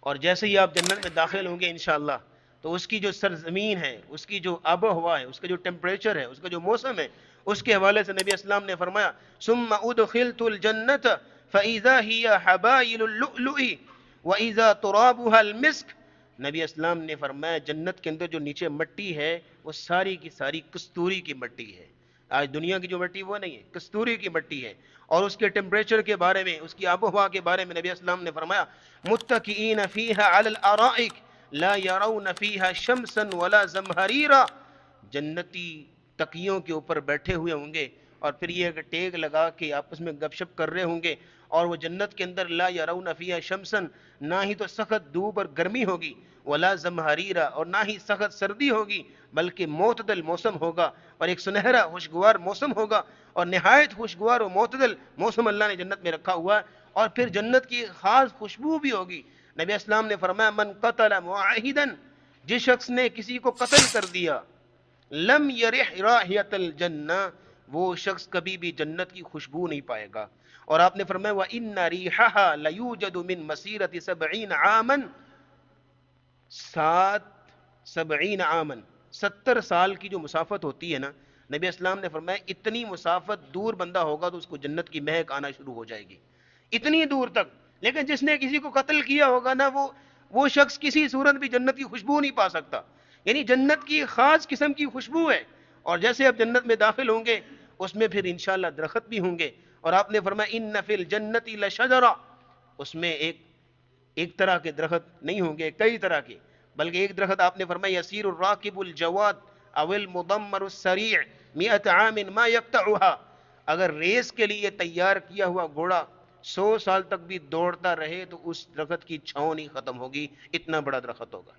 اور جیسے ہی آپ جنت میں داخل ہوں گے انشاءاللہ، تو اس کی جو سرزمین ہے، اس کی جو آب و ہوا ہے، اس کا جو ٹیمپریچر ہے، اس کا جو موسم ہے، اس کے حوالے سے نبی اسلام نے فرمایا ثم ادخلت الجنت فاذا هي حبائل اللؤلؤ واذا ترابها المسك۔ نبی اسلام نے فرمایا جنت کے اندر جو نیچے مٹی ہے وہ ساری کی ساری کستوری کی مٹی ہے۔ آج دنیا کی جو مٹی وہ نہیں ہے، کستوری کی مٹی ہے۔ اور اس کے ٹیمپریچر کے بارے میں، اس کی آب و ہوا کے بارے میں نبی اسلام نے فرمایا متکئین فیہا علی الارائک لا یرون فیہا شمسا ولا زمہریرا۔ جنتی تکیوں کے اوپر بیٹھے ہوئے ہوں گے اور پھر یہ کہ ٹیک لگا کے آپس میں گپ شپ کر رہے ہوں گے، اور وہ جنت کے اندر لا یرون فیہا شمسن، نہ ہی تو سخت دھوپ اور گرمی ہوگی، ولا زمہریرا، اور نہ ہی سخت سردی ہوگی، بلکہ معتدل موسم ہوگا اور ایک سنہرا خوشگوار موسم ہوگا، اور نہایت خوشگوار و معتدل موسم اللہ نے جنت میں رکھا ہوا ہے۔ اور پھر جنت کی خاص خوشبو بھی ہوگی۔ نبی اسلام نے فرمایا من قتل معاہدا، جس شخص نے کسی کو قتل کر دیا، لم یرح رائحۃ الجنہ، وہ شخص کبھی بھی جنت کی خوشبو نہیں پائے گا۔ اور آپ نے فرمایا وَإِنَّ رِيحَهَا لَيُوجَدُ مِن مَسِيرَةِ 70 عَامًا، 70 عامًا، 70 سال کی جو مسافت ہوتی ہے نا، نبی اسلام نے فرمایا اتنی مسافت دور بندہ ہوگا تو اس کو جنت کی مہک آنا شروع ہو جائے گی، اتنی دور تک۔ لیکن جس نے کسی کو قتل کیا ہوگا نا، وہ شخص کسی صورت بھی جنت کی خوشبو نہیں پا سکتا۔ یعنی جنت کی خاص قسم کی خوشبو ہے۔ اور جیسے آپ جنت میں داخل ہوں گے، اس میں پھر انشاءاللہ درخت بھی ہوں گے۔ اور آپ نے فرمایا ان فی الجنت لشجرا، اس میں ایک طرح کے درخت نہیں ہوں گے، کئی طرح کے، بلکہ ایک درخت آپ نے فرمایا یسیر الراکب الجواد او المدمر السریع 100 عام ما یقطعها، اگر ریس کے لیے تیار کیا ہوا گھوڑا 100 سال تک بھی دوڑتا رہے تو اس درخت کی چھاؤں نہیں ختم ہوگی، اتنا بڑا درخت ہوگا۔